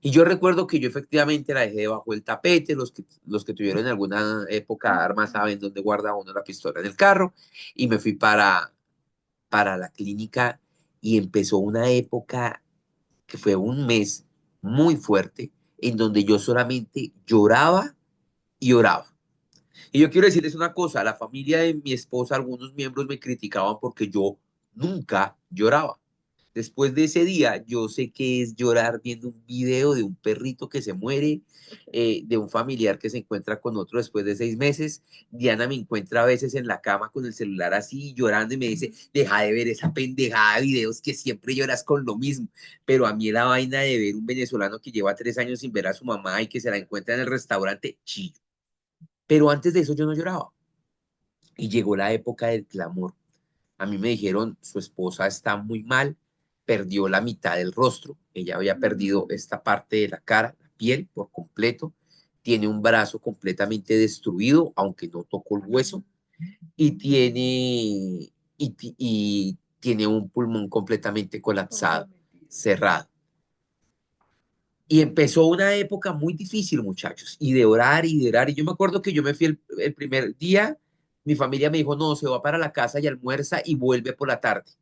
Y yo recuerdo que yo efectivamente la dejé debajo del tapete. Los que tuvieron en alguna época armas saben dónde guarda uno la pistola en el carro. Y me fui para la clínica y empezó una época que fue un mes muy fuerte en donde yo solamente lloraba y oraba. Y yo quiero decirles una cosa, la familia de mi esposa, algunos miembros me criticaban porque yo nunca lloraba. Después de ese día, yo sé que es llorar viendo un video de un perrito que se muere, de un familiar que se encuentra con otro después de 6 meses. Diana me encuentra a veces en la cama con el celular así, llorando y me dice, deja de ver esa pendejada de videos que siempre lloras con lo mismo. Pero a mí la vaina de ver un venezolano que lleva 3 años sin ver a su mamá y que se la encuentra en el restaurante, chillo. Pero antes de eso yo no lloraba. Y llegó la época del clamor. A mí me dijeron, su esposa está muy mal, perdió la mitad del rostro, ella había perdido esta parte de la cara, la piel por completo, tiene un brazo completamente destruido, aunque no tocó el hueso, y tiene un pulmón completamente colapsado, cerrado. Y empezó una época muy difícil, muchachos, y de orar y de orar. Y yo me acuerdo que yo me fui el primer día, mi familia me dijo, no, se va para la casa y almuerza y vuelve por la tarde.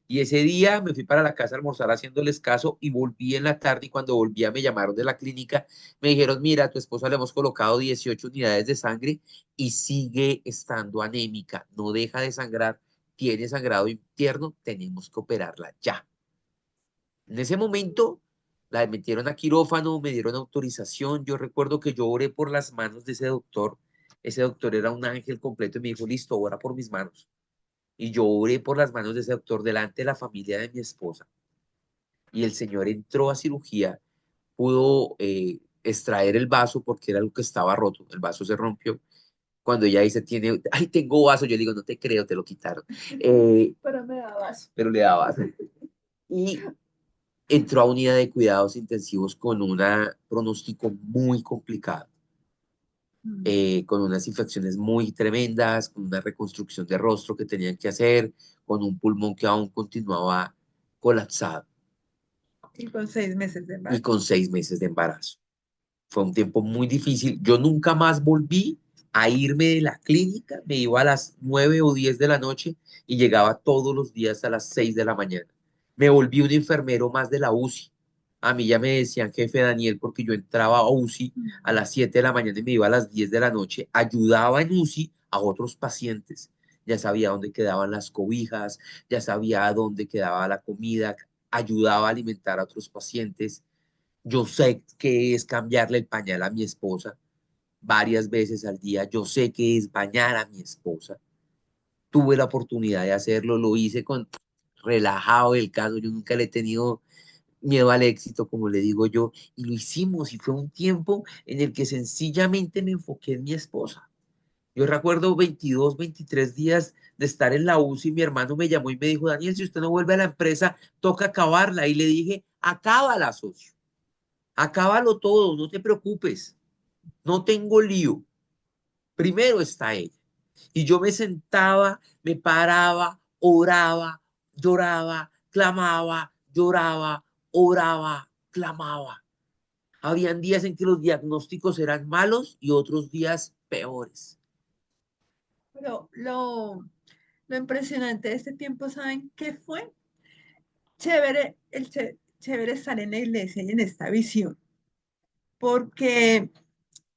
Y ese día me fui para la casa a almorzar haciéndoles caso y volví en la tarde y cuando volvía me llamaron de la clínica, me dijeron, mira, a tu esposa le hemos colocado 18 unidades de sangre y sigue estando anémica, no deja de sangrar, tiene sangrado interno, tenemos que operarla ya. En ese momento la metieron a quirófano, me dieron autorización. Yo recuerdo que yo oré por las manos de ese doctor. Ese doctor era un ángel completo y me dijo, listo, ora por mis manos. Y yo oré por las manos de ese doctor delante de la familia de mi esposa. Y el señor entró a cirugía, pudo extraer el vaso porque era lo que estaba roto. El vaso se rompió. Cuando ella dice, ay, tengo vaso, yo digo, no te creo, te lo quitaron. Pero me da vaso. Pero le daba vaso. Y entró a unidad de cuidados intensivos con un pronóstico muy complicado, con unas infecciones muy tremendas, con una reconstrucción de rostro que tenían que hacer, con un pulmón que aún continuaba colapsado Y con 6 meses de y embarazo. con 6 meses de embarazo. Fue un tiempo muy difícil. Yo nunca más volví a irme de la clínica, me iba a las 9 o 10 de la noche y llegaba todos los días a las 6 de la mañana. Me volví un enfermero más de la UCI. A mí ya me decían jefe Daniel porque yo entraba a UCI a las 7 de la mañana y me iba a las 10 de la noche, ayudaba en UCI a otros pacientes. Ya sabía dónde quedaban las cobijas, ya sabía dónde quedaba la comida, ayudaba a alimentar a otros pacientes. Yo sé qué es cambiarle el pañal a mi esposa varias veces al día. Yo sé qué es bañar a mi esposa. Tuve la oportunidad de hacerlo, lo hice con relajado el caso. Yo nunca le he tenido miedo al éxito, como le digo yo, y lo hicimos. Y fue un tiempo en el que sencillamente me enfoqué en mi esposa. Yo recuerdo 22, 23 días de estar en la UCI, mi hermano me llamó y me dijo, Daniel, si usted no vuelve a la empresa, toca acabarla. Y le dije, acábala, socio. Acábalo todo, no te preocupes, no tengo lío. Primero está ella. Y yo me sentaba, me paraba, oraba, lloraba, clamaba, lloraba, oraba, clamaba. Habían días en que los diagnósticos eran malos y otros días peores. Pero lo impresionante de este tiempo, ¿saben qué fue? Chévere, chévere estar en la iglesia y en esta visión, porque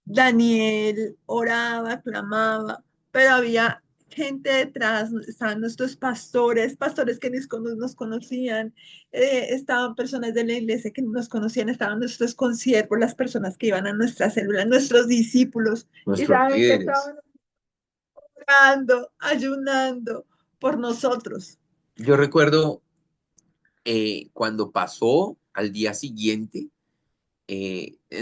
Daniel oraba, clamaba, pero había gente detrás, estaban nuestros pastores, pastores que nos conocían, estaban personas de la iglesia que nos conocían, estaban nuestros consiervos, las personas que iban a nuestra célula, nuestros discípulos, y Nuestros saben que líderes. estaban orando, ayunando por nosotros. Yo recuerdo cuando pasó al día siguiente,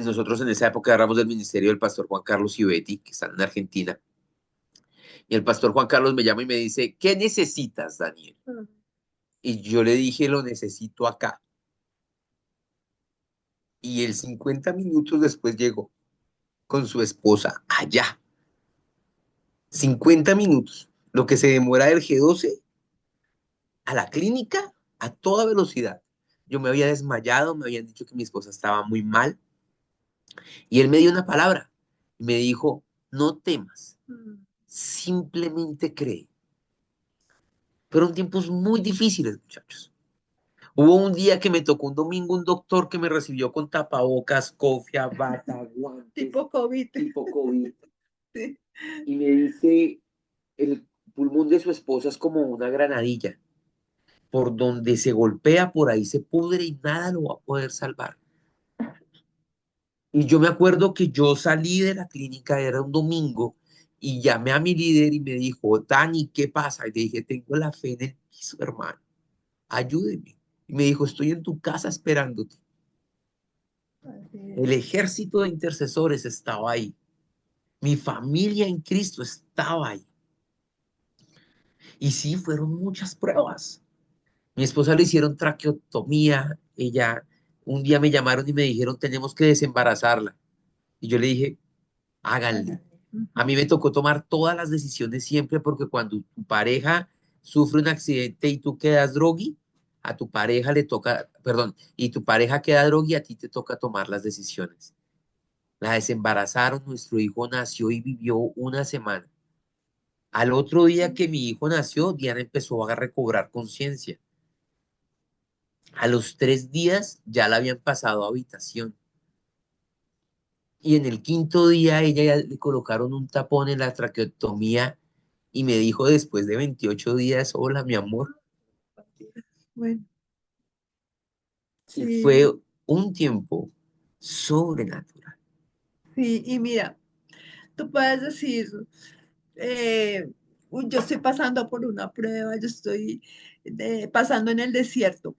nosotros en esa época éramos del ministerio del pastor Juan Carlos Ibetti, que está en Argentina, y el pastor Juan Carlos me llama y me dice, ¿qué necesitas, Daniel? Y yo le dije, lo necesito acá. Y él 50 minutos después llegó con su esposa allá. 50 minutos, lo que se demora del G12 a la clínica a toda velocidad. Yo me había desmayado, me habían dicho que mi esposa estaba muy mal y él me dio una palabra y me dijo, no temas, simplemente cree. Fueron tiempos muy difíciles, muchachos. Hubo un día que me tocó un domingo un doctor que me recibió con tapabocas, cofia, bata, guantes, Tipo COVID. tipo COVID, Sí. y me dice, el pulmón de su esposa es como una granadilla. Por donde se golpea, por ahí se pudre y nada lo va a poder salvar. Y yo me acuerdo que yo salí de la clínica, era un domingo, y llamé a mi líder y me dijo, Dani, ¿qué pasa? Y le dije, tengo la fe en el piso, hermano, ayúdeme. Y me dijo, estoy en tu casa esperándote. El ejército de intercesores estaba ahí. Mi familia en Cristo estaba ahí. Y sí, fueron muchas pruebas. Mi esposa le hicieron traqueotomía. Ella, un día me llamaron y me dijeron, tenemos que desembarazarla. Y yo le dije, háganle. A mí me tocó tomar todas las decisiones siempre porque cuando tu pareja sufre un accidente y tú quedas drogui, a tu pareja le toca, perdón, y tu pareja queda drogui, a ti te toca tomar las decisiones. La desembarazaron, nuestro hijo nació y vivió una semana. Al otro día que mi hijo nació, Diana empezó a recobrar conciencia. A los 3 días ya la habían pasado a habitación. Y en el quinto día ella ya le colocaron un tapón en la traqueotomía y me dijo después de 28 días, hola, mi amor. Bueno, Y sí, fue un tiempo sobrenatural. sí, y mira, tú puedes decir, "Uy, yo estoy pasando por una prueba, yo estoy pasando en el desierto,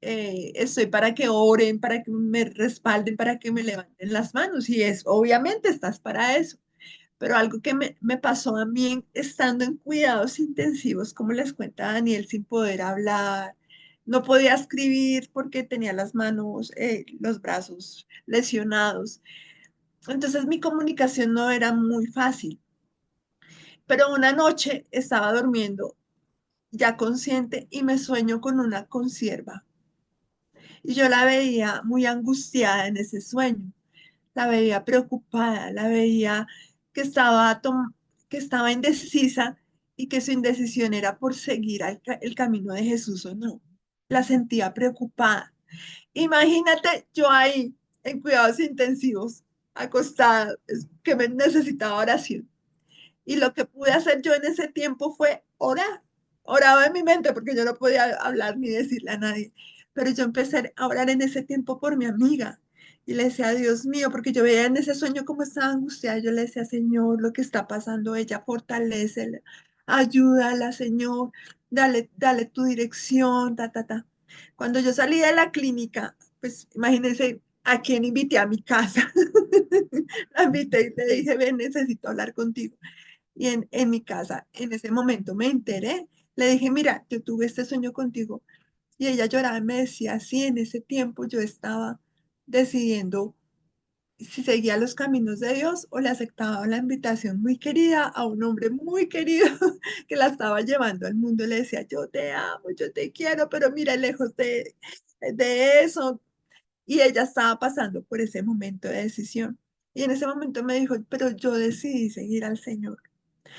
estoy para que oren, para que me respalden, para que me levanten las manos, y es, obviamente estás para eso, pero algo que me pasó a mí estando en cuidados intensivos, como les cuenta Daniel, sin poder hablar, no podía escribir porque tenía las manos, los brazos lesionados, entonces mi comunicación no era muy fácil. Pero una noche estaba durmiendo ya consciente y me sueño con una consierva. Y yo la veía muy angustiada en ese sueño. La veía preocupada, la veía que que estaba indecisa y que su indecisión era por seguir el camino de Jesús o no. La sentía preocupada. Imagínate yo ahí en cuidados intensivos, acostada, que me necesitaba oración. Y lo que pude hacer yo en ese tiempo fue orar. Oraba en mi mente porque yo no podía hablar ni decirle a nadie. Pero yo empecé a orar en ese tiempo por mi amiga. Y le decía, Dios mío, porque yo veía en ese sueño cómo estaba angustiada. Yo le decía, Señor, lo que está pasando, ella, fortalécela, ayúdala, Señor, dale tu dirección, ta, ta, ta. Cuando yo salí de la clínica, pues imagínense a quién invité a mi casa. La invité y le dije, ven, necesito hablar contigo. Y en mi casa, en ese momento me enteré. Le dije, mira, yo tuve este sueño contigo. Y ella lloraba y me decía, sí, en ese tiempo yo estaba decidiendo si seguía los caminos de Dios o le aceptaba la invitación muy querida a un hombre muy querido que la estaba llevando al mundo. Le decía, yo te amo, yo te quiero, pero mira, lejos de eso. Y ella estaba pasando por ese momento de decisión. Y en ese momento me dijo, pero yo decidí seguir al Señor.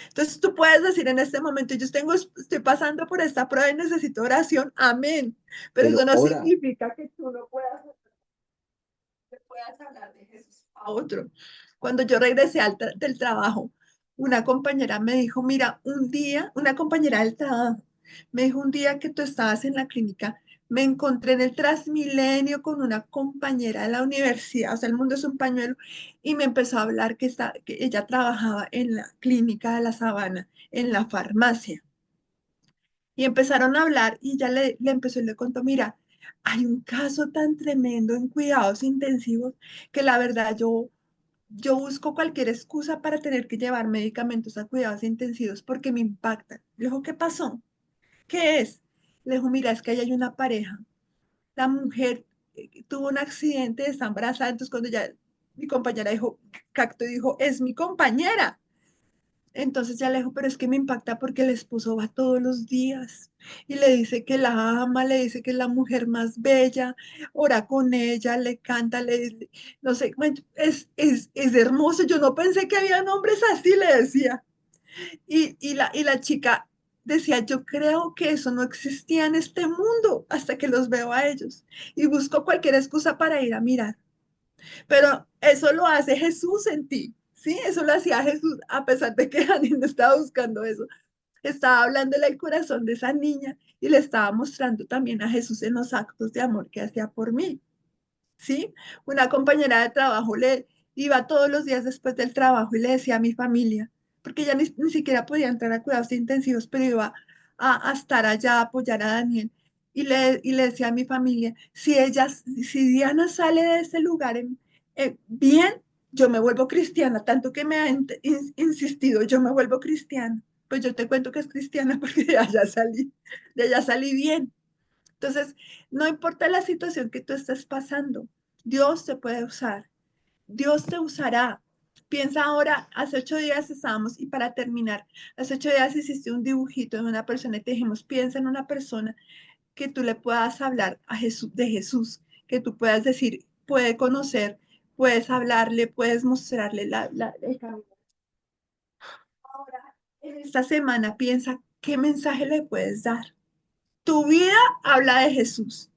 Entonces tú puedes decir en este momento, estoy pasando por esta prueba y necesito oración, amén. Pero eso no ora. significa que tú no puedas hablar de Jesús a otro. Cuando yo regresé del trabajo, una compañera me dijo, mira, un día, una compañera del trabajo, me dijo un día que tú estabas en la clínica, me encontré en el Transmilenio con una compañera de la universidad, o sea, el mundo es un pañuelo, y me empezó a hablar que ella trabajaba en la clínica de la Sabana, en la farmacia. Y empezaron a hablar y ya le empezó y le contó, mira, hay un caso tan tremendo en cuidados intensivos que la verdad yo busco cualquier excusa para tener que llevar medicamentos a cuidados intensivos porque me impactan. Le dijo, ¿qué pasó? ¿Qué es? Le dijo, mira, es que ahí hay una pareja. La mujer tuvo un accidente, está embarazada, entonces cuando ya mi compañera dijo, Cacto dijo, es mi compañera. Entonces ya le dijo, pero es que me impacta porque el esposo va todos los días y le dice que la ama, le dice que es la mujer más bella, ora con ella, le canta, no sé, bueno, es hermoso. Yo no pensé que había hombres así, le decía. Y la chica decía, yo creo que eso no existía en este mundo hasta que los veo a ellos. Y busco cualquier excusa para ir a mirar. Pero eso lo hace Jesús en ti, ¿sí? Eso lo hacía Jesús, a pesar de que Dani no estaba buscando eso. Estaba hablándole al corazón de esa niña y le estaba mostrando también a Jesús en los actos de amor que hacía por mí, ¿sí? Una compañera de trabajo le iba todos los días después del trabajo y le decía a mi familia, porque ella ni siquiera podía entrar a cuidados intensivos, pero iba a estar allá a apoyar a Daniel. Y le decía a mi familia, si Diana sale de ese lugar bien, yo me vuelvo cristiana, tanto que me ha insistido, yo me vuelvo cristiana. Pues yo te cuento que es cristiana porque de allá salí bien. Entonces, no importa la situación que tú estés pasando, Dios te puede usar, Dios te usará. Piensa ahora, hace 8 días estábamos, y para terminar, hace 8 días hiciste un dibujito de una persona y te dijimos, piensa en una persona que tú le puedas hablar a Jesús, de Jesús, que tú puedas decir, puede conocer, puedes hablarle, puedes mostrarle el camino. Ahora, en esta semana, piensa qué mensaje le puedes dar. Tu vida habla de Jesús,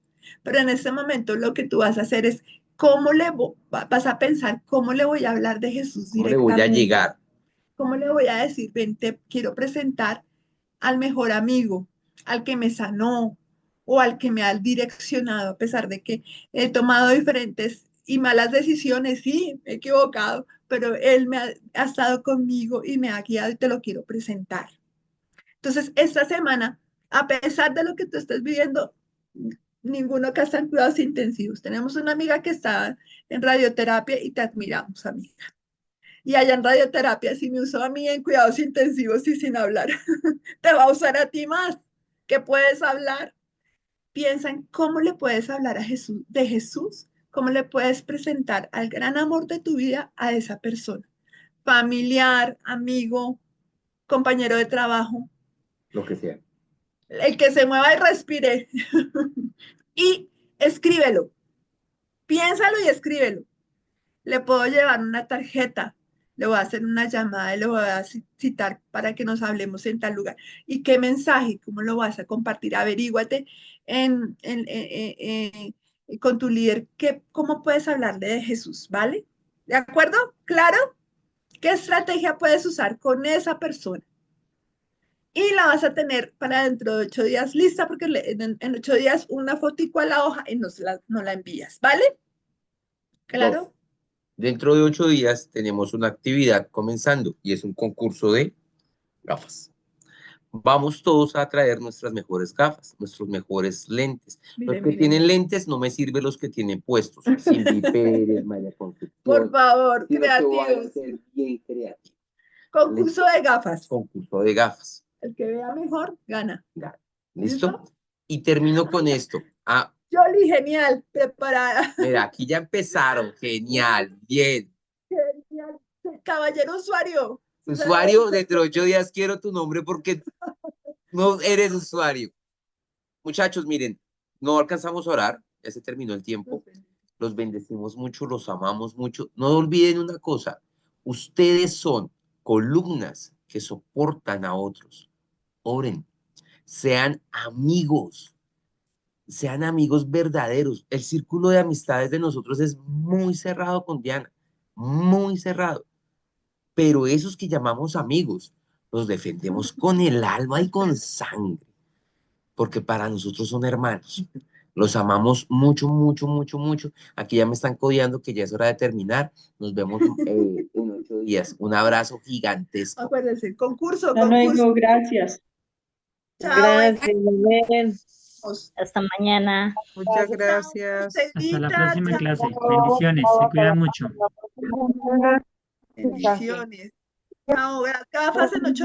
pero en este momento lo que tú vas a hacer es vas a pensar cómo le voy a hablar de Jesús ¿Cómo le voy a directamente, llegar? cómo le voy a decir, ven, te quiero presentar al mejor amigo, al que me sanó o al que me ha direccionado, a pesar de que he tomado diferentes y malas decisiones, sí, me he equivocado, pero él ha estado conmigo y me ha guiado y te lo quiero presentar. Entonces, esta semana, a pesar de lo que tú estés viviendo, ninguno que está en cuidados intensivos. Tenemos una amiga que está en radioterapia y te admiramos, amiga. Y allá en radioterapia, si me usó a mí en cuidados intensivos y sin hablar, te va a usar a ti más, que puedes hablar. Piensa en cómo le puedes hablar a Jesús, de Jesús, cómo le puedes presentar al gran amor de tu vida a esa persona, familiar, amigo, compañero de trabajo, Lo que sea. el que se mueva y respire. Y escríbelo, piénsalo y escríbelo. Le puedo llevar una tarjeta, le voy a hacer una llamada y le voy a citar para que nos hablemos en tal lugar. ¿Y qué mensaje? ¿Cómo lo vas a compartir? Averíguate con tu líder cómo puedes hablarle de Jesús, ¿vale? ¿De acuerdo? ¿Claro? ¿Qué estrategia puedes usar con esa persona? Y la vas a tener para dentro de 8 días lista, porque en 8 días una fotico a la hoja y no la envías, ¿vale? ¿Claro? Dos. Dentro de 8 días tenemos una actividad comenzando y es un concurso de gafas. Vamos todos a traer nuestras mejores gafas, nuestros mejores lentes. Los que tienen lentes no me sirven los que tienen puestos. Cindy Pérez, Maya Concepción. Por favor, Sino que voy a creativos. ser bien creativo. Concurso de gafas. Concurso de gafas. El que vea mejor, gana. ¿Listo? Y termino con esto. Yoli, genial, preparada. Mira, aquí ya empezaron. Genial, bien. Genial. Caballero usuario. Usuario, dentro de 8 días quiero tu nombre porque no eres usuario. Muchachos, miren, no alcanzamos a orar, ya se terminó el tiempo. Los bendecimos mucho, los amamos mucho. No olviden una cosa, ustedes son columnas que soportan a otros. Oren, sean amigos verdaderos. El círculo de amistades de nosotros es muy cerrado con Diana, muy cerrado. Pero esos que llamamos amigos, los defendemos con el alma y con sangre, porque para nosotros son hermanos. Los amamos mucho, mucho, mucho, mucho. Aquí ya me están codeando que ya es hora de terminar. Nos vemos en 8 días. Un abrazo gigantesco. Acuérdense, concurso, Hasta concurso. luego, gracias. Chao. Gracias, amén. Hasta mañana. Muchas gracias. Hasta la próxima Chao. clase. Bendiciones. Se cuidan mucho. Bendiciones. Chao. Acá pasen 8